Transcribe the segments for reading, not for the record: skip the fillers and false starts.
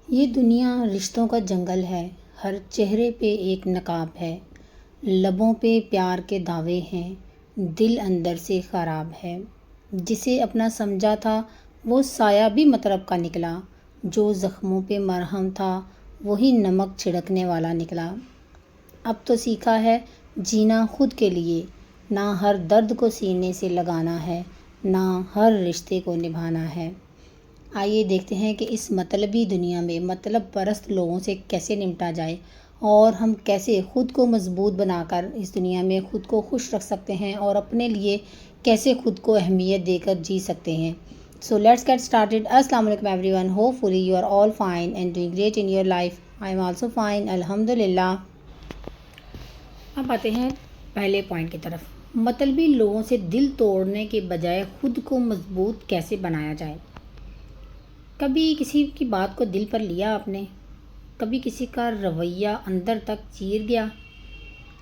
یہ دنیا رشتوں کا جنگل ہے، ہر چہرے پہ ایک نقاب ہے، لبوں پہ پیار کے دعوے ہیں، دل اندر سے خراب ہے۔ جسے اپنا سمجھا تھا وہ سایہ بھی مطرب کا نکلا، جو زخموں پہ مرہم تھا وہی نمک چھڑکنے والا نکلا۔ اب تو سیکھا ہے جینا خود کے لیے، نہ ہر درد کو سینے سے لگانا ہے، نہ ہر رشتے کو نبھانا ہے۔ آئیے دیکھتے ہیں کہ اس مطلبی دنیا میں مطلب پرست لوگوں سے کیسے نمٹا جائے اور ہم کیسے خود کو مضبوط بنا کر اس دنیا میں خود کو خوش رکھ سکتے ہیں اور اپنے لیے کیسے خود کو اہمیت دے کر جی سکتے ہیں۔ So let's get started. السلام علیکم everyone. Hopefully you are all fine and doing great in your life. I am also fine. الحمدللہ۔ اب آتے ہیں پہلے پوائنٹ کی طرف۔ مطلبی لوگوں سے دل توڑنے کے بجائے خود کو مضبوط کیسے بنایا جائے۔ کبھی کسی کی بات کو دل پر لیا آپ نے؟ کبھی کسی کا رویہ اندر تک چیر گیا؟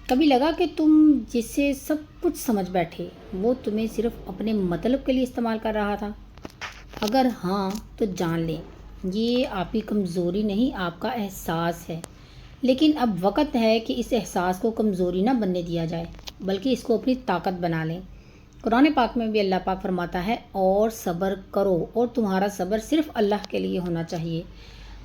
کبھی لگا کہ تم جسے سب کچھ سمجھ بیٹھے وہ تمہیں صرف اپنے مطلب کے لیے استعمال کر رہا تھا؟ اگر ہاں تو جان لیں یہ آپ کی کمزوری نہیں، آپ کا احساس ہے۔ لیکن اب وقت ہے کہ اس احساس کو کمزوری نہ بننے دیا جائے بلکہ اس کو اپنی طاقت بنا لیں۔ قرآن پاک میں بھی اللہ پاک فرماتا ہے اور صبر کرو، اور تمہارا صبر صرف اللہ کے لیے ہونا چاہیے۔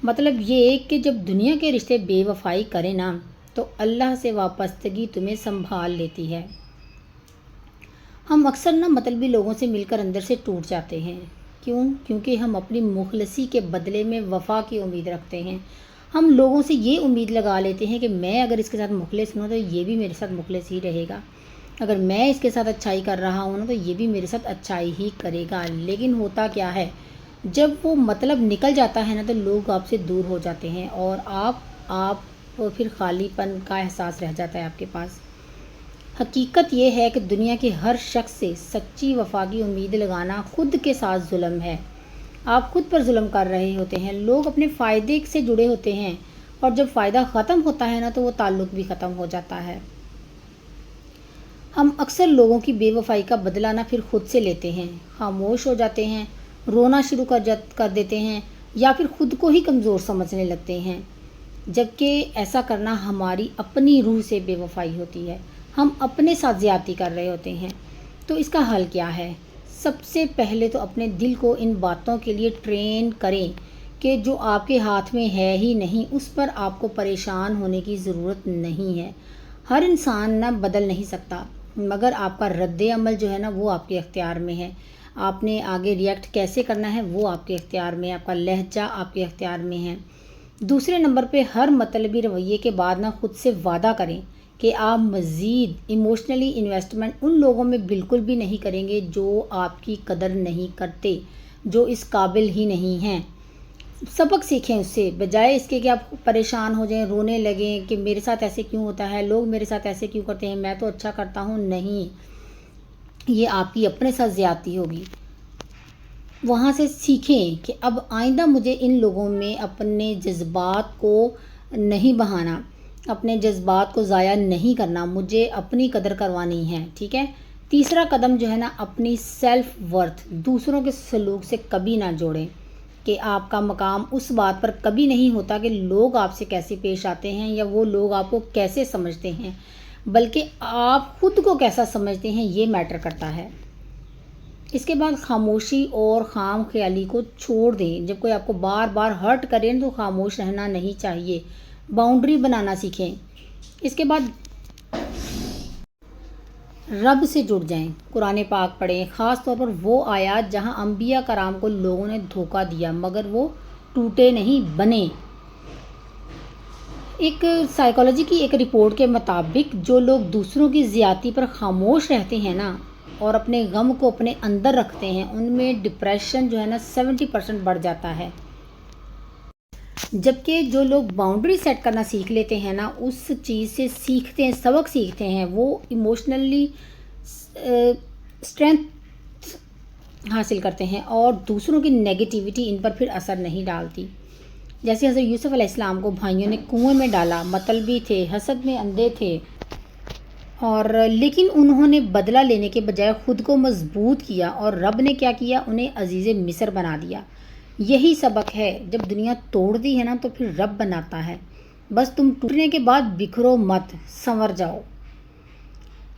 مطلب یہ کہ جب دنیا کے رشتے بے وفائی کریں نا تو اللہ سے وابستگی تمہیں سنبھال لیتی ہے۔ ہم اکثر نا مطلبی لوگوں سے مل کر اندر سے ٹوٹ جاتے ہیں۔ کیونکہ ہم اپنی مخلصی کے بدلے میں وفا کی امید رکھتے ہیں۔ ہم لوگوں سے یہ امید لگا لیتے ہیں کہ میں اگر اس کے ساتھ مخلص ہوں تو یہ بھی میرے ساتھ مخلص ہی رہے گا، اگر میں اس کے ساتھ اچھائی کر رہا ہوں نا تو یہ بھی میرے ساتھ اچھائی ہی کرے گا۔ لیکن ہوتا کیا ہے، جب وہ مطلب نکل جاتا ہے نا تو لوگ آپ سے دور ہو جاتے ہیں اور آپ پھر خالی پن کا احساس رہ جاتا ہے آپ کے پاس۔ حقیقت یہ ہے کہ دنیا کے ہر شخص سے سچی وفا کی امید لگانا خود کے ساتھ ظلم ہے۔ آپ خود پر ظلم کر رہے ہوتے ہیں۔ لوگ اپنے فائدے سے جڑے ہوتے ہیں اور جب فائدہ ختم ہوتا ہے نا تو وہ تعلق بھی ختم ہو جاتا ہے۔ ہم اکثر لوگوں کی بے وفائی کا بدلہ نہ پھر خود سے لیتے ہیں، خاموش ہو جاتے ہیں، رونا شروع کر دیتے ہیں یا پھر خود کو ہی کمزور سمجھنے لگتے ہیں، جبکہ ایسا کرنا ہماری اپنی روح سے بے وفائی ہوتی ہے۔ ہم اپنے ساتھ زیادتی کر رہے ہوتے ہیں۔ تو اس کا حل کیا ہے؟ سب سے پہلے تو اپنے دل کو ان باتوں کے لیے ٹرین کریں کہ جو آپ کے ہاتھ میں ہے ہی نہیں، اس پر آپ کو پریشان ہونے کی ضرورت نہیں ہے۔ ہر انسان نہ بدل نہیں سکتا، مگر آپ کا رد عمل جو ہے نا وہ آپ کے اختیار میں ہے۔ آپ نے آگے ریئیکٹ کیسے کرنا ہے وہ آپ کے اختیار میں ہے، آپ کا لہجہ آپ کے اختیار میں ہے۔ دوسرے نمبر پہ ہر مطلبی رویے کے بعد نہ خود سے وعدہ کریں کہ آپ مزید ایموشنلی انویسٹمنٹ ان لوگوں میں بالکل بھی نہیں کریں گے جو آپ کی قدر نہیں کرتے، جو اس قابل ہی نہیں ہیں۔ سبق سیکھیں اس سے، بجائے اس کے کہ آپ پریشان ہو جائیں، رونے لگیں کہ میرے ساتھ ایسے کیوں ہوتا ہے، لوگ میرے ساتھ ایسے کیوں کرتے ہیں، میں تو اچھا کرتا ہوں۔ نہیں، یہ آپ کی اپنے ساتھ زیادتی ہوگی۔ وہاں سے سیکھیں کہ اب آئندہ مجھے ان لوگوں میں اپنے جذبات کو نہیں بہانا، اپنے جذبات کو ضائع نہیں کرنا، مجھے اپنی قدر کروانی ہے، ٹھیک ہے۔ تیسرا قدم جو ہے نا، اپنی سیلف ورتھ دوسروں کے سلوک سے کبھی نہ جوڑیں کہ آپ کا مقام اس بات پر کبھی نہیں ہوتا کہ لوگ آپ سے کیسے پیش آتے ہیں یا وہ لوگ آپ کو کیسے سمجھتے ہیں، بلکہ آپ خود کو کیسا سمجھتے ہیں یہ میٹر کرتا ہے۔ اس کے بعد خاموشی اور خام خیالی کو چھوڑ دیں۔ جب کوئی آپ کو بار بار ہرٹ کرے تو خاموش رہنا نہیں چاہیے، باؤنڈری بنانا سیکھیں۔ اس کے بعد رب سے جڑ جائیں، قرآن پاک پڑھیں، خاص طور پر وہ آیات جہاں انبیاء کرام کو لوگوں نے دھوکہ دیا مگر وہ ٹوٹے نہیں، بنے۔ ایک سائیکالوجی کی ایک رپورٹ کے مطابق جو لوگ دوسروں کی زیادتی پر خاموش رہتے ہیں نا اور اپنے غم کو اپنے اندر رکھتے ہیں، ان میں ڈپریشن جو ہے نا 70% بڑھ جاتا ہے، جبکہ جو لوگ باؤنڈری سیٹ کرنا سیکھ لیتے ہیں نا، اس چیز سے سیکھتے ہیں، سبق سیکھتے ہیں، وہ ایموشنلی اسٹرینتھ حاصل کرتے ہیں اور دوسروں کی نیگیٹیوٹی ان پر پھر اثر نہیں ڈالتی۔ جیسے حضرت یوسف علیہ السلام کو بھائیوں نے کنویں میں ڈالا، مطلبی تھے، حسد میں اندھے تھے، اور لیکن انہوں نے بدلہ لینے کے بجائے خود کو مضبوط کیا اور رب نے کیا کیا، انہیں عزیز مصر بنا دیا۔ یہی سبق ہے، جب دنیا توڑ دی ہے نا تو پھر رب بناتا ہے۔ بس تم ٹوٹنے کے بعد بکھرو مت، سنور جاؤ۔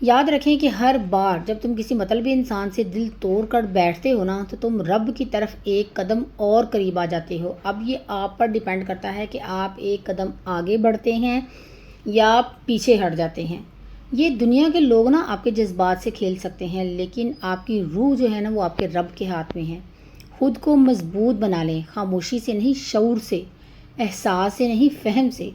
یاد رکھیں کہ ہر بار جب تم کسی مطلبی انسان سے دل توڑ کر بیٹھتے ہو نا تو تم رب کی طرف ایک قدم اور قریب آ جاتے ہو۔ اب یہ آپ پر ڈیپینڈ کرتا ہے کہ آپ ایک قدم آگے بڑھتے ہیں یا پیچھے ہٹ جاتے ہیں۔ یہ دنیا کے لوگ نا آپ کے جذبات سے کھیل سکتے ہیں، لیکن آپ کی روح جو ہے نا وہ آپ کے رب کے ہاتھ میں ہے۔ خود کو مضبوط بنا لیں، خاموشی سے نہیں، شعور سے، احساس سے نہیں، فہم سے۔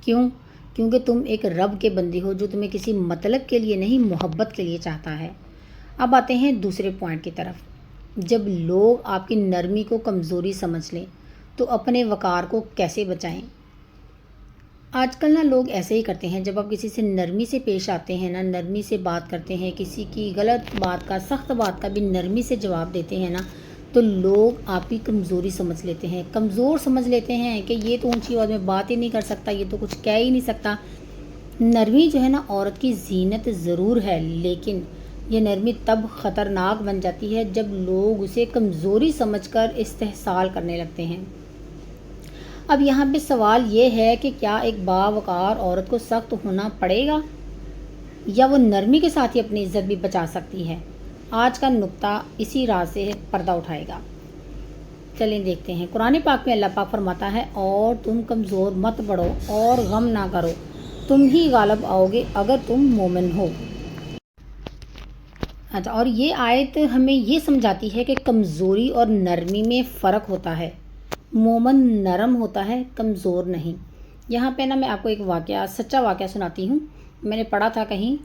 کیوں؟ کیونکہ تم ایک رب کے بندے ہو جو تمہیں کسی مطلب کے لیے نہیں، محبت کے لیے چاہتا ہے۔ اب آتے ہیں دوسرے پوائنٹ کی طرف۔ جب لوگ آپ کی نرمی کو کمزوری سمجھ لیں تو اپنے وقار کو کیسے بچائیں؟ آج کل نا لوگ ایسے ہی کرتے ہیں، جب آپ کسی سے نرمی سے پیش آتے ہیں نا، نرمی سے بات کرتے ہیں، کسی کی غلط بات کا، سخت بات کا بھی نرمی سے جواب دیتے ہیں نا، تو لوگ آپ کی کمزوری سمجھ لیتے ہیں، کمزور سمجھ لیتے ہیں کہ یہ تو اونچی آواز میں بات ہی نہیں کر سکتا، یہ تو کچھ کہہ ہی نہیں سکتا۔ نرمی جو ہے نا عورت کی زینت ضرور ہے، لیکن یہ نرمی تب خطرناک بن جاتی ہے جب لوگ اسے کمزوری سمجھ کر استحصال کرنے لگتے ہیں۔ اب یہاں پہ سوال یہ ہے کہ کیا ایک باوقار عورت کو سخت ہونا پڑے گا یا وہ نرمی کے ساتھ ہی اپنی عزت بھی بچا سکتی ہے؟ آج کا نقطہ اسی راز سے پردہ اٹھائے گا۔ چلیں دیکھتے ہیں۔ قرآن پاک میں اللہ پاک فرماتا ہے، اور تم کمزور مت پڑو اور غم نہ کرو، تم ہی غالب آؤ گے اگر تم مومن ہو۔ اچھا، اور یہ آیت ہمیں یہ سمجھاتی ہے کہ کمزوری اور نرمی میں فرق ہوتا ہے۔ مومن نرم ہوتا ہے، کمزور نہیں۔ یہاں پہ نا میں آپ کو ایک واقعہ، سچا واقعہ سناتی ہوں۔ میں نے پڑھا تھا کہیں،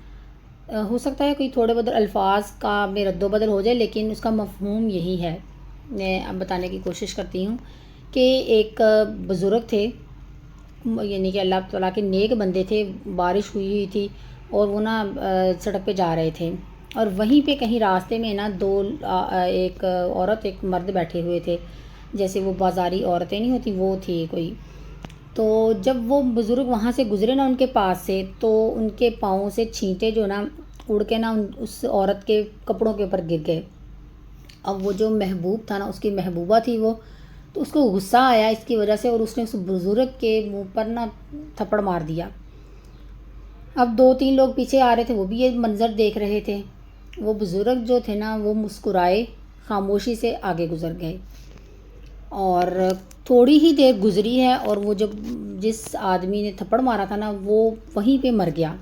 ہو سکتا ہے کوئی تھوڑے بہت الفاظ کا میں رد و بدل ہو جائے، لیکن اس کا مفہوم یہی ہے۔ میں اب بتانے کی کوشش کرتی ہوں کہ ایک بزرگ تھے، یعنی کہ اللہ تعالیٰ کے نیک بندے تھے، بارش ہوئی تھی اور وہ نا سڑک پہ جا رہے تھے، اور وہیں پہ کہیں راستے میں نا ایک عورت ایک مرد بیٹھے ہوئے تھے، جیسے وہ بازاری عورتیں نہیں ہوتی وہ تھی کوئی۔ تو جب وہ بزرگ وہاں سے گزرے نا ان کے پاس سے، تو ان کے پاؤں سے چھینٹے جو نا اڑ کے نا اس عورت کے کپڑوں کے اوپر گر گئے۔ اب وہ جو محبوب تھا نا، اس کی محبوبہ تھی وہ، تو اس کو غصہ آیا اس کی وجہ سے، اور اس نے اس بزرگ کے منہ پر نا تھپڑ مار دیا۔ اب 2-3 لوگ پیچھے آ رہے تھے، وہ بھی یہ منظر دیکھ رہے تھے۔ وہ بزرگ جو تھے نا وہ مسکرائے، خاموشی سے آگے گزر گئے، اور تھوڑی ہی دیر گزری ہے اور وہ جس آدمی نے تھپڑ مارا تھا نا وہ وہیں پہ مر گیا۔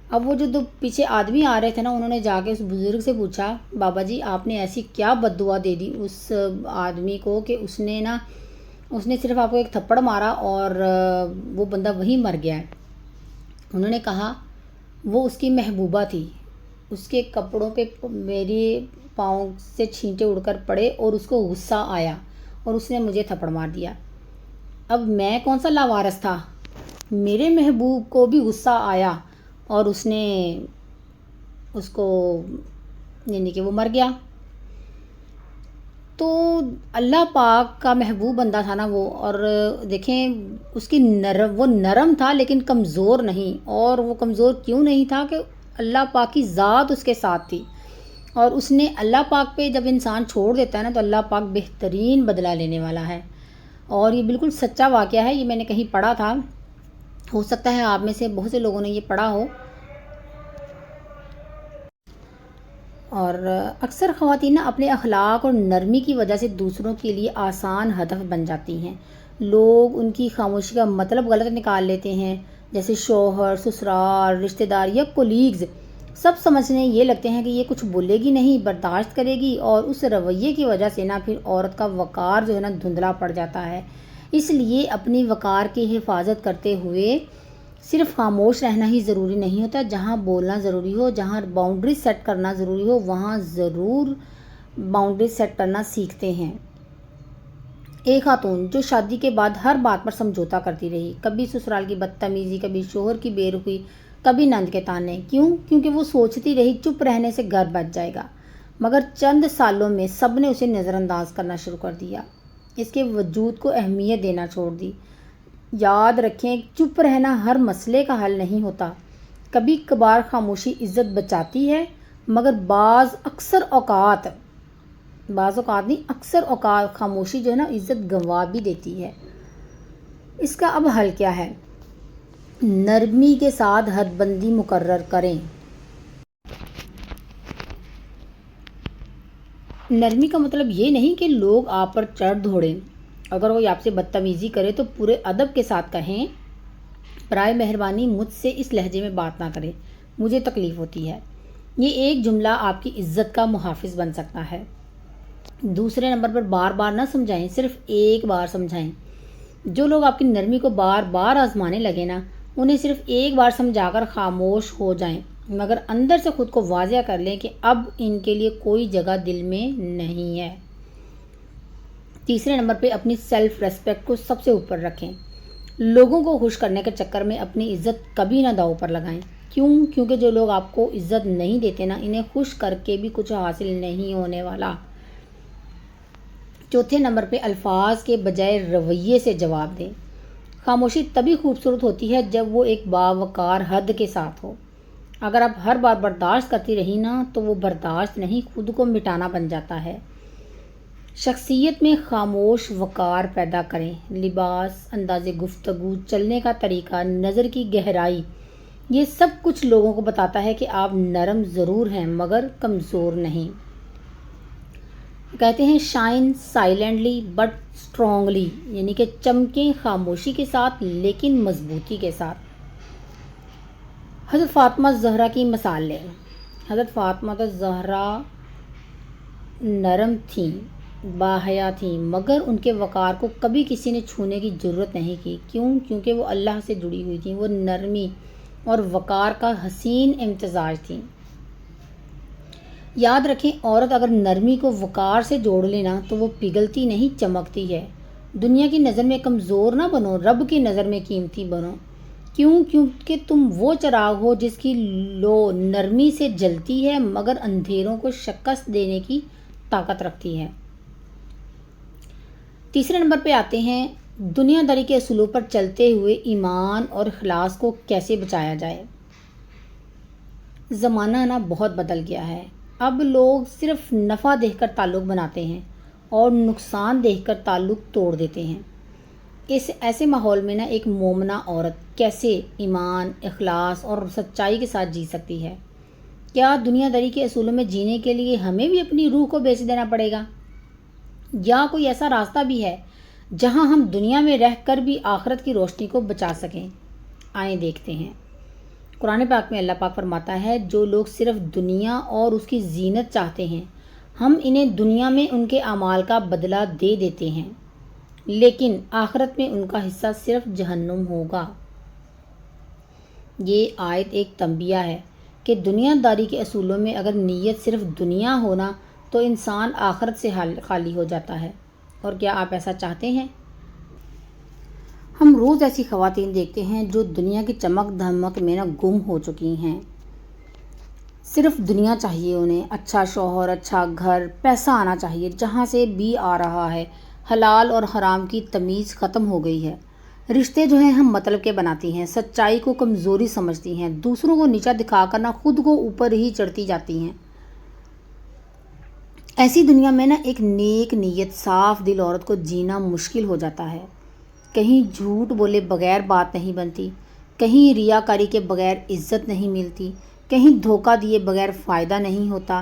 اب وہ جو 2 پیچھے آدمی آ رہے تھے نا، انہوں نے جا کے اس بزرگ سے پوچھا، بابا جی آپ نے ایسی کیا بد دعا دے دی اس آدمی کو کہ اس نے صرف آپ کو ایک تھپڑ مارا اور وہ بندہ وہیں مر گیا ہے؟ انہوں نے کہا وہ اس کی محبوبہ تھی، اس کے کپڑوں پہ میری پاؤں سے چھینٹے اڑ کر پڑے اور اس کو غصہ آیا اور اس نے مجھے تھپڑ مار دیا۔ اب میں کون سا لاوارث تھا؟ میرے محبوب کو بھی غصہ آیا اور اس نے اس کو، یعنی کہ وہ مر گیا۔ تو اللہ پاک کا محبوب بندہ تھا نا وہ، اور دیکھیں اس کی وہ نرم تھا لیکن کمزور نہیں۔ اور وہ کمزور کیوں نہیں تھا؟ کہ اللہ پاک کی ذات اس کے ساتھ تھی، اور اس نے اللہ پاک پہ جب انسان چھوڑ دیتا ہے نا تو اللہ پاک بہترین بدلہ لینے والا ہے۔ اور یہ بالکل سچا واقعہ ہے، یہ میں نے کہیں پڑھا تھا، ہو سکتا ہے آپ میں سے بہت سے لوگوں نے یہ پڑھا ہو۔ اور اکثر خواتین اپنے اخلاق اور نرمی کی وجہ سے دوسروں کے لیے آسان ہدف بن جاتی ہیں۔ لوگ ان کی خاموشی کا مطلب غلط نکال لیتے ہیں، جیسے شوہر، سسرال، رشتہ دار یا کولیگز سب سمجھنے یہ لگتے ہیں کہ یہ کچھ بولے گی نہیں، برداشت کرے گی، اور اس رویے کی وجہ سے نا پھر عورت کا وقار جو ہے نا دھندلا پڑ جاتا ہے۔ اس لیے اپنی وقار کی حفاظت کرتے ہوئے صرف خاموش رہنا ہی ضروری نہیں ہوتا، جہاں بولنا ضروری ہو، جہاں باؤنڈری سیٹ کرنا ضروری ہو، وہاں ضرور باؤنڈری سیٹ کرنا سیکھتے ہیں۔ ایک خاتون جو شادی کے بعد ہر بات پر سمجھوتا کرتی رہی، کبھی سسرال کی بدتمیزی، کبھی شوہر کی بے رخی، کبھی نند کے تانے، کیونکہ وہ سوچتی رہی چپ رہنے سے گھر بچ جائے گا، مگر چند سالوں میں سب نے اسے نظر انداز کرنا شروع کر دیا، اس کے وجود کو اہمیت دینا چھوڑ دی۔ یاد رکھیں، چپ رہنا ہر مسئلے کا حل نہیں ہوتا، کبھی کبھار خاموشی عزت بچاتی ہے، مگر اکثر اوقات بعض اوقات نہیں، اکثر اوقات خاموشی جو ہے نا عزت گنوا بھی دیتی ہے۔ اس کا اب حل کیا ہے؟ نرمی کے ساتھ حد بندی مقرر کریں۔ نرمی کا مطلب یہ نہیں کہ لوگ آپ پر چڑھ دوڑیں۔ اگر کوئی آپ سے بدتمیزی کرے تو پورے ادب کے ساتھ کہیں، برائے مہربانی مجھ سے اس لہجے میں بات نہ کریں، مجھے تکلیف ہوتی ہے۔ یہ ایک جملہ آپ کی عزت کا محافظ بن سکتا ہے۔ دوسرے نمبر پر بار بار نہ سمجھائیں، صرف ایک بار سمجھائیں۔ جو لوگ آپ کی نرمی کو بار بار آزمانے لگے نا، انہیں صرف ایک بار سمجھا کر خاموش ہو جائیں، مگر اندر سے خود کو واضح کر لیں کہ اب ان کے لیے کوئی جگہ دل میں نہیں ہے۔ تیسرے نمبر پہ اپنی سیلف ریسپیکٹ کو سب سے اوپر رکھیں۔ لوگوں کو خوش کرنے کے چکر میں اپنی عزت کبھی نہ داؤ پر لگائیں۔ کیونکہ جو لوگ آپ کو عزت نہیں دیتے نا، انہیں خوش کر کے بھی کچھ حاصل نہیں ہونے والا۔ چوتھے نمبر پہ الفاظ کے بجائے رویے سے جواب دیں۔ خاموشی تبھی خوبصورت ہوتی ہے جب وہ ایک باوقار حد کے ساتھ ہو۔ اگر آپ ہر بار برداشت کرتی رہی نا، تو وہ برداشت نہیں، خود کو مٹانا بن جاتا ہے۔ شخصیت میں خاموش وقار پیدا کریں۔ لباس، انداز گفتگو، چلنے کا طریقہ، نظر کی گہرائی، یہ سب کچھ لوگوں کو بتاتا ہے کہ آپ نرم ضرور ہیں مگر کمزور نہیں۔ کہتے ہیں شائن سائلنٹلی بٹ اسٹرانگلی، یعنی کہ چمکیں خاموشی کے ساتھ لیکن مضبوطی کے ساتھ۔ حضرت فاطمہ زہرا کی مثال لیں۔ حضرت فاطمہ زہرا نرم تھیں، باحیا تھیں، مگر ان کے وقار کو کبھی کسی نے چھونے کی جرت نہیں کی۔ کیونکہ وہ اللہ سے جڑی ہوئی تھیں، وہ نرمی اور وقار کا حسین امتزاج تھیں۔ یاد رکھیں، عورت اگر نرمی کو وقار سے جوڑ لینا تو وہ پگھلتی نہیں، چمکتی ہے۔ دنیا کی نظر میں کمزور نہ بنو، رب کی نظر میں قیمتی بنو۔ کیونکہ تم وہ چراغ ہو جس کی لو نرمی سے جلتی ہے مگر اندھیروں کو شکست دینے کی طاقت رکھتی ہے۔ تیسرے نمبر پہ آتے ہیں دنیا داری کے اصولوں پر چلتے ہوئے ایمان اور اخلاص کو کیسے بچایا جائے۔ زمانہ نا بہت بدل گیا ہے۔ اب لوگ صرف نفع دیکھ کر تعلق بناتے ہیں اور نقصان دیکھ کر تعلق توڑ دیتے ہیں۔ اس ایسے ماحول میں نا ایک مومنہ عورت کیسے ایمان، اخلاص اور سچائی کے ساتھ جی سکتی ہے؟ کیا دنیا داری کے اصولوں میں جینے کے لیے ہمیں بھی اپنی روح کو بیچ دینا پڑے گا؟ یا کوئی ایسا راستہ بھی ہے جہاں ہم دنیا میں رہ کر بھی آخرت کی روشنی کو بچا سکیں؟ آئیں دیکھتے ہیں۔ قرآن پاک میں اللہ پاک فرماتا ہے، جو لوگ صرف دنیا اور اس کی زینت چاہتے ہیں، ہم انہیں دنیا میں ان کے اعمال کا بدلہ دے دیتے ہیں، لیکن آخرت میں ان کا حصہ صرف جہنم ہوگا۔ یہ آیت ایک تنبیہ ہے کہ دنیا داری کے اصولوں میں اگر نیت صرف دنیا ہونا تو انسان آخرت سے خالی ہو جاتا ہے۔ اور کیا آپ ایسا چاہتے ہیں؟ ہم روز ایسی خواتین دیکھتے ہیں جو دنیا کی چمک دھمک میں نا گم ہو چکی ہیں۔ صرف دنیا چاہیے انہیں، اچھا شوہر، اچھا گھر، پیسہ آنا چاہیے، جہاں سے بھی آ رہا ہے۔ حلال اور حرام کی تمیز ختم ہو گئی ہے۔ رشتے جو ہیں ہم مطلب کے بناتی ہیں، سچائی کو کمزوری سمجھتی ہیں، دوسروں کو نیچا دکھا کر نہ خود کو اوپر ہی چڑھتی جاتی ہیں۔ ایسی دنیا میں نا ایک نیک نیت صاف دل عورت کو جینا مشکل ہو جاتا ہے۔ کہیں جھوٹ بولے بغیر بات نہیں بنتی، کہیں ریاکاری کے بغیر عزت نہیں ملتی، کہیں دھوکہ دیے بغیر فائدہ نہیں ہوتا۔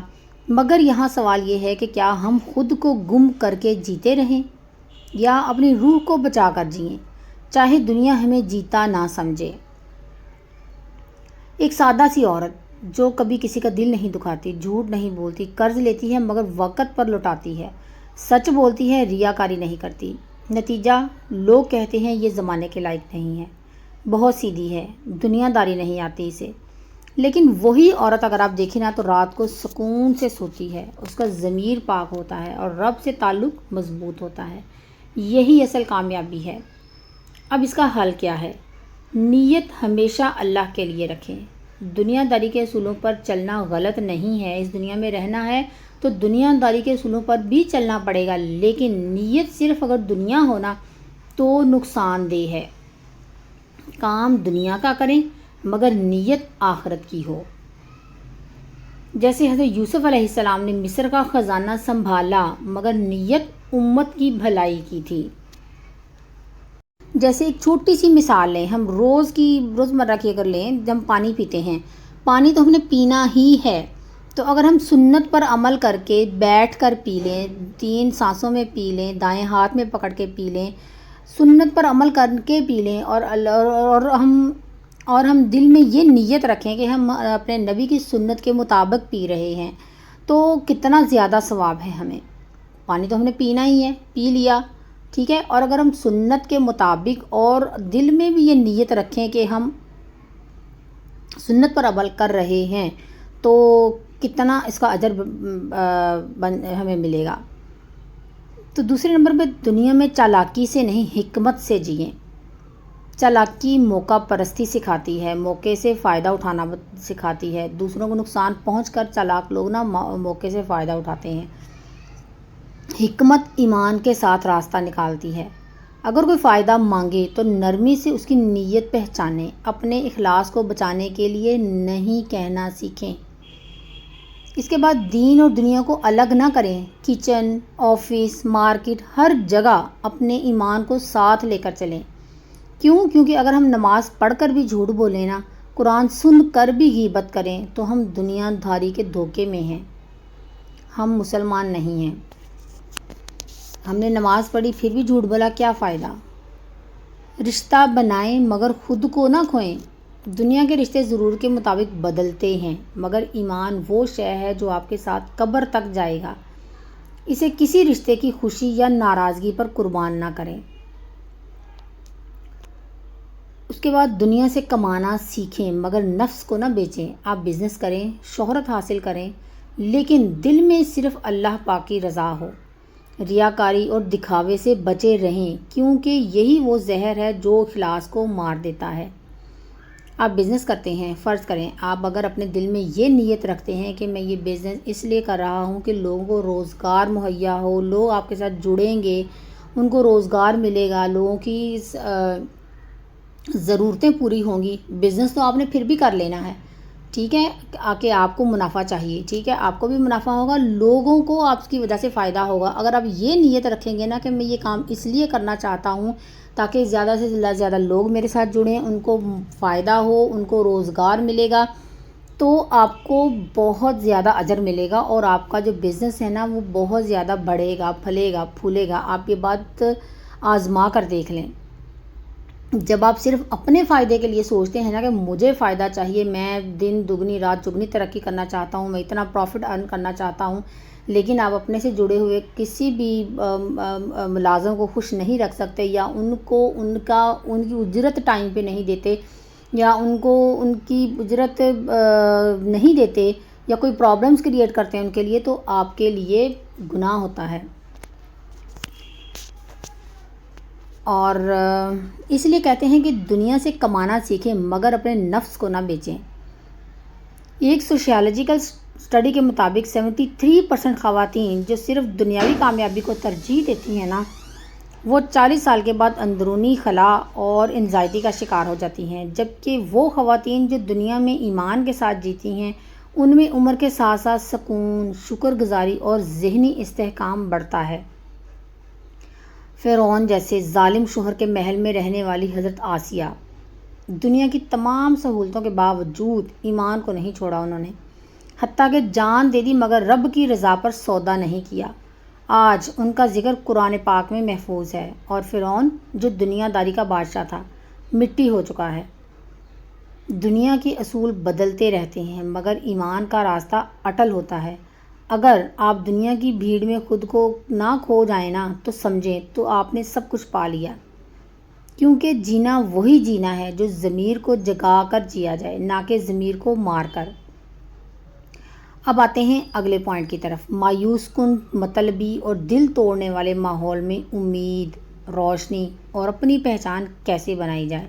مگر یہاں سوال یہ ہے کہ کیا ہم خود کو گم کر کے جیتے رہیں یا اپنی روح کو بچا کر جئیں، چاہے دنیا ہمیں جیتا نہ سمجھے۔ ایک سادہ سی عورت جو کبھی کسی کا دل نہیں دکھاتی، جھوٹ نہیں بولتی، قرض لیتی ہے مگر وقت پر لوٹاتی ہے، سچ بولتی ہے، ریاکاری نہیں کرتی۔ نتیجہ لوگ کہتے ہیں یہ زمانے کے لائق نہیں ہے، بہت سیدھی ہے، دنیا داری نہیں آتی اسے۔ لیکن وہی عورت اگر آپ دیکھیں نا تو رات کو سکون سے سوتی ہے، اس کا ضمیر پاک ہوتا ہے اور رب سے تعلق مضبوط ہوتا ہے۔ یہی اصل کامیابی ہے۔ اب اس کا حل کیا ہے؟ نیت ہمیشہ اللہ کے لیے رکھیں۔ دنیا داری کے اصولوں پر چلنا غلط نہیں ہے، اس دنیا میں رہنا ہے تو دنیا داری کے اصولوں پر بھی چلنا پڑے گا، لیکن نیت صرف اگر دنیا ہونا تو نقصان دہ ہے۔ کام دنیا کا کریں مگر نیت آخرت کی ہو۔ جیسے حضرت یوسف علیہ السلام نے مصر کا خزانہ سنبھالا مگر نیت امت کی بھلائی کی تھی۔ جیسے ایک چھوٹی سی مثال ہے، ہم روزمرہ کی اگر لیں، جب ہم پانی پیتے ہیں، پانی تو ہم نے پینا ہی ہے، تو اگر ہم سنت پر عمل کر کے بیٹھ کر پی لیں، 3 سانسوں میں پی لیں، دائیں ہاتھ میں پکڑ کے پی لیں، سنت پر عمل کر کے پی لیں، اور ہم دل میں یہ نیت رکھیں کہ ہم اپنے نبی کی سنت کے مطابق پی رہے ہیں، تو کتنا زیادہ ثواب ہے ہمیں۔ پانی تو ہم نے پینا ہی ہے، پی لیا، ٹھیک ہے، اور اگر ہم سنت کے مطابق اور دل میں بھی یہ نیت رکھیں کہ ہم سنت پر عمل کر رہے ہیں، تو کتنا اس کا اجر ہمیں ملے گا۔ تو دوسرے نمبر پہ دنیا میں چالاکی سے نہیں، حکمت سے جئیں۔ چالاکی موقع پرستی سکھاتی ہے، موقع سے فائدہ اٹھانا سکھاتی ہے۔ دوسروں کو نقصان پہنچ کر چالاک لوگ موقع سے فائدہ اٹھاتے ہیں۔ حکمت ایمان کے ساتھ راستہ نکالتی ہے۔ اگر کوئی فائدہ مانگے تو نرمی سے اس کی نیت پہچانیں، اپنے اخلاص کو بچانے کے لیے نہیں کہنا سیکھیں۔ اس کے بعد دین اور دنیا کو الگ نہ کریں، کچن، آفس، مارکیٹ، ہر جگہ اپنے ایمان کو ساتھ لے کر چلیں۔ کیونکہ اگر ہم نماز پڑھ کر بھی جھوٹ بولیں نا، قرآن سن کر بھی غیبت کریں، تو ہم دنیا دھاری کے دھوکے میں ہیں، ہم مسلمان نہیں ہیں۔ ہم نے نماز پڑھی پھر بھی جھوٹ بولا، کیا فائدہ؟ رشتہ بنائیں مگر خود کو نہ کھوئیں۔ دنیا کے رشتے ضرورت کے مطابق بدلتے ہیں، مگر ایمان وہ شے ہے جو آپ کے ساتھ قبر تک جائے گا۔ اسے کسی رشتے کی خوشی یا ناراضگی پر قربان نہ کریں۔ اس کے بعد دنیا سے کمانا سیکھیں مگر نفس کو نہ بیچیں۔ آپ بزنس کریں، شہرت حاصل کریں، لیکن دل میں صرف اللہ پاک کی رضا ہو۔ ریاکاری اور دکھاوے سے بچے رہیں، کیونکہ یہی وہ زہر ہے جو اخلاص کو مار دیتا ہے۔ آپ بزنس کرتے ہیں، فرض کریں آپ اگر اپنے دل میں یہ نیت رکھتے ہیں کہ میں یہ بزنس اس لیے کر رہا ہوں کہ لوگوں کو روزگار مہیا ہو، لوگ آپ کے ساتھ جڑیں گے، ان کو روزگار ملے گا، لوگوں کی ضرورتیں پوری ہوں گی، بزنس تو آپ نے پھر بھی کر لینا ہے، ٹھیک ہے، کہ آپ کو منافع چاہیے، ٹھیک ہے، آپ کو بھی منافع ہوگا، لوگوں کو آپ کی وجہ سے فائدہ ہوگا۔ اگر آپ یہ نیت رکھیں گے نا کہ میں یہ کام اس لیے کرنا چاہتا ہوں تاکہ زیادہ سے زیادہ لوگ میرے ساتھ جڑیں، ان کو فائدہ ہو، ان کو روزگار ملے گا، تو آپ کو بہت زیادہ اجر ملے گا، اور آپ کا جو بزنس ہے نا وہ بہت زیادہ بڑھے گا، پھلے گا، پھولے گا۔ آپ یہ بات آزما کر دیکھ لیں۔ جب آپ صرف اپنے فائدے کے لیے سوچتے ہیں نا کہ مجھے فائدہ چاہیے، میں دن دگنی رات چگنی ترقی کرنا چاہتا ہوں، میں اتنا پروفٹ ارن کرنا چاہتا ہوں، لیکن آپ اپنے سے جڑے ہوئے کسی بھی ملازم کو خوش نہیں رکھ سکتے، یا ان کی اجرت ٹائم پہ نہیں دیتے، یا ان کو ان کی اجرت نہیں دیتے، یا کوئی پرابلمس کریٹ کرتے ہیں ان کے لیے، تو آپ کے لیے گناہ ہوتا ہے۔ اور اس لیے کہتے ہیں کہ دنیا سے کمانا سیکھیں مگر اپنے نفس کو نہ بیچیں۔ ایک سوشیالوجیکل اسٹڈی کے مطابق 73% خواتین جو صرف دنیاوی کامیابی کو ترجیح دیتی ہیں نا، وہ 40 سال کے بعد اندرونی خلا اور انزائٹی کا شکار ہو جاتی ہیں، جبکہ وہ خواتین جو دنیا میں ایمان کے ساتھ جیتی ہیں، ان میں عمر کے ساتھ ساتھ سکون، شکر گزاری اور ذہنی استحکام بڑھتا ہے۔ فرعون جیسے ظالم شوہر کے محل میں رہنے والی حضرت آسیہ، دنیا کی تمام سہولتوں کے باوجود ایمان کو نہیں چھوڑا انہوں نے، حتیٰ کہ جان دے دی مگر رب کی رضا پر سودا نہیں کیا۔ آج ان کا ذکر قرآن پاک میں محفوظ ہے، اور فرعون جو دنیا داری کا بادشاہ تھا مٹی ہو چکا ہے۔ دنیا کے اصول بدلتے رہتے ہیں مگر ایمان کا راستہ اٹل ہوتا ہے۔ اگر آپ دنیا کی بھیڑ میں خود کو نہ کھو جائیں نا، تو سمجھیں تو آپ نے سب کچھ پا لیا، کیونکہ جینا وہی جینا ہے جو ضمیر کو جگا کر جیا جائے، نہ کہ ضمیر کو مار کر۔ اب آتے ہیں اگلے پوائنٹ کی طرف۔ مایوس کن، مطلبی اور دل توڑنے والے ماحول میں امید، روشنی اور اپنی پہچان کیسے بنائی جائے؟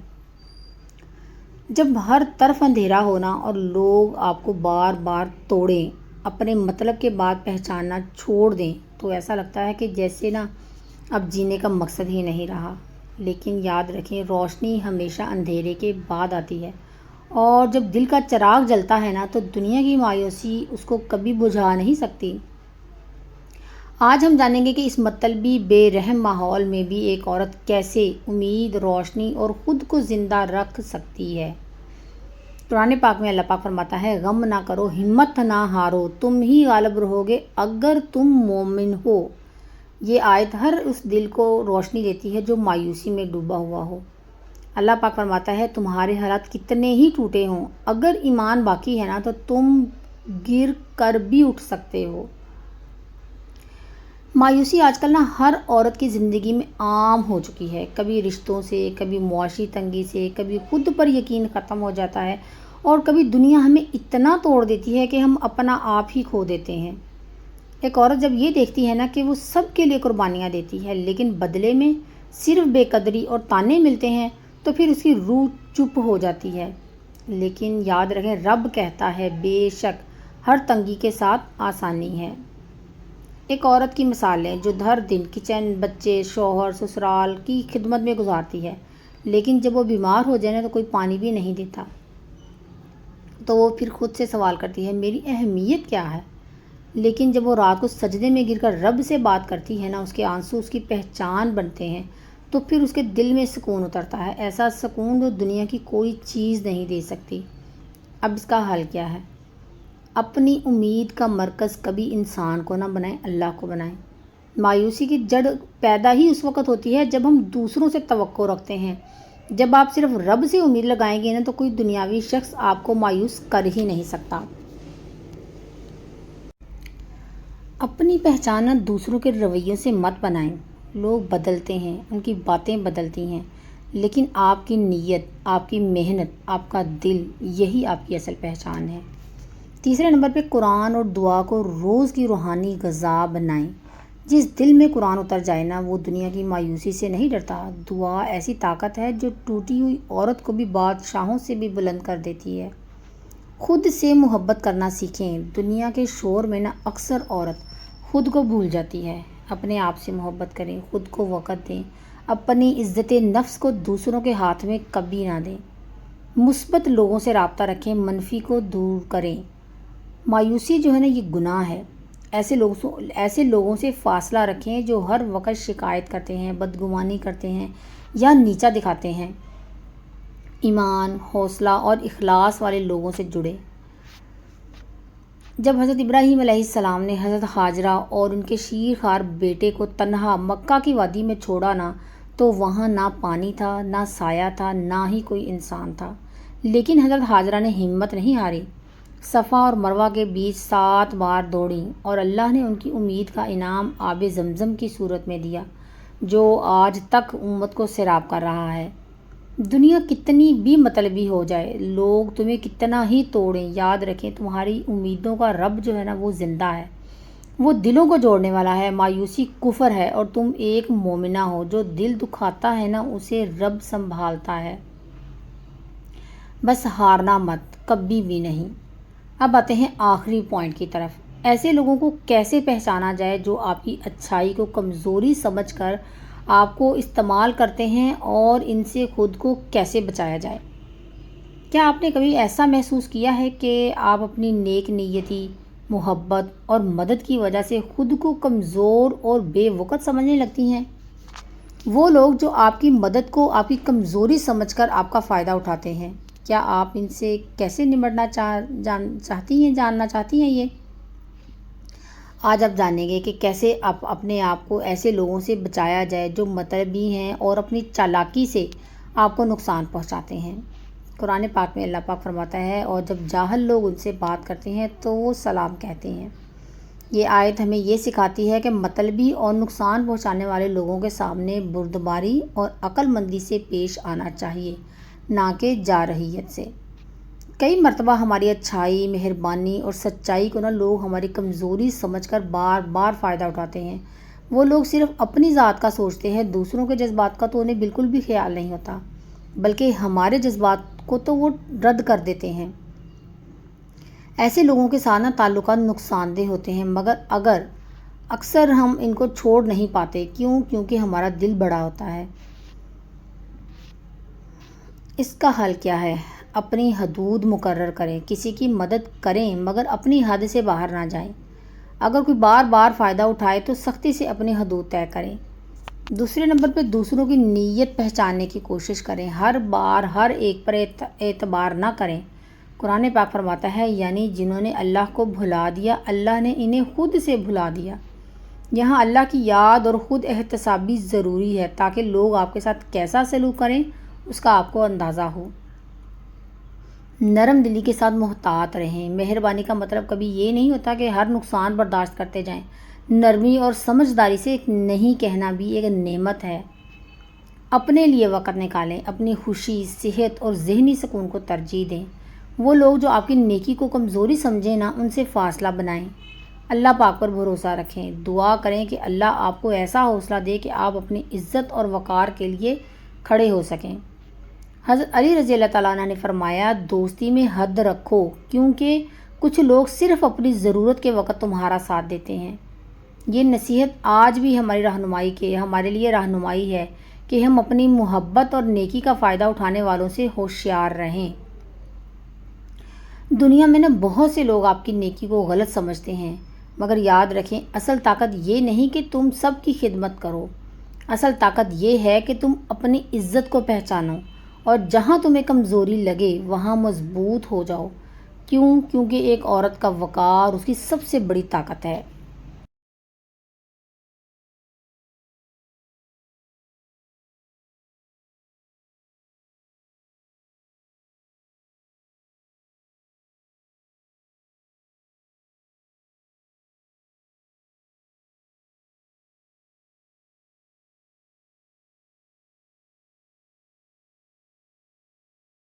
جب ہر طرف اندھیرا ہونا اور لوگ آپ کو بار بار توڑیں، اپنے مطلب کے بعد پہچاننا چھوڑ دیں، تو ایسا لگتا ہے کہ جیسے نا اب جینے کا مقصد ہی نہیں رہا۔ لیکن یاد رکھیں، روشنی ہمیشہ اندھیرے کے بعد آتی ہے، اور جب دل کا چراغ جلتا ہے نا تو دنیا کی مایوسی اس کو کبھی بجھا نہیں سکتی۔ آج ہم جانیں گے کہ اس مطلبی بے رحم ماحول میں بھی ایک عورت کیسے امید، روشنی اور خود کو زندہ رکھ سکتی ہے۔ قرآن پاک میں اللہ پاک فرماتا ہے، غم نہ کرو، ہمت نہ ہارو، تم ہی غالب رہو گے اگر تم مومن ہو۔ یہ آیت ہر اس دل کو روشنی دیتی ہے جو مایوسی میں ڈوبا ہوا ہو۔ اللہ پاک فرماتا ہے، تمہارے حالات کتنے ہی ٹوٹے ہوں، اگر ایمان باقی ہے نا تو تم گر کر بھی اٹھ سکتے ہو۔ مایوسی آج کل نا ہر عورت کی زندگی میں عام ہو چکی ہے، کبھی رشتوں سے، کبھی معاشی تنگی سے، کبھی خود پر یقین ختم ہو جاتا ہے، اور کبھی دنیا ہمیں اتنا توڑ دیتی ہے کہ ہم اپنا آپ ہی کھو دیتے ہیں۔ ایک عورت جب یہ دیکھتی ہے نا کہ وہ سب کے لیے قربانیاں دیتی ہے لیکن بدلے میں صرف بے قدری اور طعنے ملتے ہیں تو پھر اس کی روح چپ ہو جاتی ہے۔ لیکن یاد رکھیں، رب کہتا ہے بے شک ہر تنگی کے ساتھ آسانی ہے۔ ایک عورت کی مثال ہے جو ہر دن کچن، بچے، شوہر، سسرال کی خدمت میں گزارتی ہے، لیکن جب وہ بیمار ہو جائے نا تو کوئی پانی بھی نہیں دیتا، تو وہ پھر خود سے سوال کرتی ہے میری اہمیت کیا ہے؟ لیکن جب وہ رات کو سجدے میں گر کر رب سے بات کرتی ہے نا، اس کے آنسو اس کی پہچان بنتے ہیں، تو پھر اس کے دل میں سکون اترتا ہے، ایسا سکون جو دنیا کی کوئی چیز نہیں دے سکتی۔ اب اس کا حل کیا ہے؟ اپنی امید کا مرکز کبھی انسان کو نہ بنائیں، اللہ کو بنائیں۔ مایوسی کی جڑ پیدا ہی اس وقت ہوتی ہے جب ہم دوسروں سے توقع رکھتے ہیں۔ جب آپ صرف رب سے امید لگائیں گے نا تو کوئی دنیاوی شخص آپ کو مایوس کر ہی نہیں سکتا۔ اپنی پہچان دوسروں کے رویوں سے مت بنائیں۔ لوگ بدلتے ہیں، ان کی باتیں بدلتی ہیں، لیکن آپ کی نیت، آپ کی محنت، آپ کا دل، یہی آپ کی اصل پہچان ہے۔ تیسرے نمبر پہ قرآن اور دعا کو روز کی روحانی غذا بنائیں۔ جس دل میں قرآن اتر جائے نا وہ دنیا کی مایوسی سے نہیں ڈرتا۔ دعا ایسی طاقت ہے جو ٹوٹی ہوئی عورت کو بھی بادشاہوں سے بھی بلند کر دیتی ہے۔ خود سے محبت کرنا سیکھیں۔ دنیا کے شور میں نا اکثر عورت خود کو بھول جاتی ہے۔ اپنے آپ سے محبت کریں، خود کو وقت دیں، اپنی عزت نفس کو دوسروں کے ہاتھ میں کبھی نہ دیں۔ مثبت لوگوں سے رابطہ رکھیں، منفی کو دور کریں۔ مایوسی جو ہے نا یہ گناہ ہے۔ ایسے لوگوں سے فاصلہ رکھیں جو ہر وقت شکایت کرتے ہیں، بدگمانی کرتے ہیں یا نیچا دکھاتے ہیں۔ ایمان، حوصلہ اور اخلاص والے لوگوں سے جڑیں۔ جب حضرت ابراہیم علیہ السلام نے حضرت ہاجرہ اور ان کے شیرخوار بیٹے کو تنہا مکہ کی وادی میں چھوڑا نا تو وہاں نہ پانی تھا، نہ سایہ تھا، نہ ہی کوئی انسان تھا، لیکن حضرت ہاجرہ نے ہمت نہیں ہاری، صفا اور مروہ کے بیچ 7 بار دوڑیں اور اللہ نے ان کی امید کا انعام آب زمزم کی صورت میں دیا جو آج تک امت کو سیراب کر رہا ہے۔ دنیا کتنی بھی مطلبی ہو جائے، لوگ تمہیں کتنا ہی توڑیں، یاد رکھیں تمہاری امیدوں کا رب جو ہے نا وہ زندہ ہے، وہ دلوں کو جوڑنے والا ہے۔ مایوسی کفر ہے اور تم ایک مومنہ ہو، جو دل دکھاتا ہے نا اسے رب سنبھالتا ہے۔ بس ہارنا مت، کبھی بھی نہیں۔ اب آتے ہیں آخری پوائنٹ کی طرف۔ ایسے لوگوں کو کیسے پہچانا جائے جو آپ کی اچھائی کو کمزوری سمجھ کر آپ کو استعمال کرتے ہیں، اور ان سے خود کو کیسے بچایا جائے؟ کیا آپ نے کبھی ایسا محسوس کیا ہے کہ آپ اپنی نیک نیتی، محبت اور مدد کی وجہ سے خود کو کمزور اور بے وقت سمجھنے لگتی ہیں؟ وہ لوگ جو آپ کی مدد کو آپ کی کمزوری سمجھ کر آپ کا فائدہ اٹھاتے ہیں، کیا آپ ان سے کیسے نمٹنا جاننا چاہتی ہیں؟ یہ آج آپ جانیں گے کہ کیسے اپنے آپ کو ایسے لوگوں سے بچایا جائے جو مطلبی ہیں اور اپنی چالاکی سے آپ کو نقصان پہنچاتے ہیں۔ قرآن پاک میں اللہ پاک فرماتا ہے، اور جب جاہل لوگ ان سے بات کرتے ہیں تو وہ سلام کہتے ہیں۔ یہ آیت ہمیں یہ سکھاتی ہے کہ مطلبی اور نقصان پہنچانے والے لوگوں کے سامنے بردباری اور عقل مندی سے پیش آنا چاہیے، نہ کہ جارحیت سے۔ کئی مرتبہ ہماری اچھائی، مہربانی اور سچائی کو نا لوگ ہماری کمزوری سمجھ کر بار بار فائدہ اٹھاتے ہیں۔ وہ لوگ صرف اپنی ذات کا سوچتے ہیں، دوسروں کے جذبات کا تو انہیں بالکل بھی خیال نہیں ہوتا، بلکہ ہمارے جذبات کو تو وہ رد کر دیتے ہیں۔ ایسے لوگوں کے ساتھ نا تعلقات نقصان دہ ہوتے ہیں، مگر اکثر ہم ان کو چھوڑ نہیں پاتے۔ کیونکہ ہمارا دل بڑا ہوتا ہے۔ اس کا حل کیا ہے؟ اپنی حدود مقرر کریں، کسی کی مدد کریں مگر اپنی حد سے باہر نہ جائیں۔ اگر کوئی بار بار فائدہ اٹھائے تو سختی سے اپنی حدود طے کریں۔ دوسرے نمبر پہ دوسروں کی نیت پہچاننے کی کوشش کریں، ہر بار ہر ایک پر اعتبار نہ کریں۔ قرآن پاک فرماتا ہے یعنی جنہوں نے اللہ کو بھلا دیا اللہ نے انہیں خود سے بھلا دیا۔ یہاں اللہ کی یاد اور خود احتسابی ضروری ہے تاکہ لوگ آپ کے ساتھ کیسا سلوک کریں اس کا آپ کو اندازہ ہو۔ نرم دلی کے ساتھ محتاط رہیں۔ مہربانی کا مطلب کبھی یہ نہیں ہوتا کہ ہر نقصان برداشت کرتے جائیں۔ نرمی اور سمجھداری سے ایک نہیں کہنا بھی ایک نعمت ہے۔ اپنے لیے وقت نکالیں، اپنی خوشی، صحت اور ذہنی سکون کو ترجیح دیں۔ وہ لوگ جو آپ کی نیکی کو کمزوری سمجھیں نا، ان سے فاصلہ بنائیں۔ اللہ پاک پر بھروسہ رکھیں، دعا کریں کہ اللہ آپ کو ایسا حوصلہ دے کہ آپ اپنی عزت اور وقار کے لیے کھڑے ہو سکیں۔ حضرت علی رضی اللہ تعالیٰ عنہ نے فرمایا دوستی میں حد رکھو کیونکہ کچھ لوگ صرف اپنی ضرورت کے وقت تمہارا ساتھ دیتے ہیں۔ یہ نصیحت آج بھی ہمارے لیے رہنمائی ہے کہ ہم اپنی محبت اور نیکی کا فائدہ اٹھانے والوں سے ہوشیار رہیں۔ دنیا میں نا بہت سے لوگ آپ کی نیکی کو غلط سمجھتے ہیں، مگر یاد رکھیں اصل طاقت یہ نہیں کہ تم سب کی خدمت کرو، اصل طاقت یہ ہے کہ تم اپنی عزت کو پہچانو اور جہاں تمہیں کمزوری لگے وہاں مضبوط ہو جاؤ۔ کیونکہ ایک عورت کا وقار اس کی سب سے بڑی طاقت ہے۔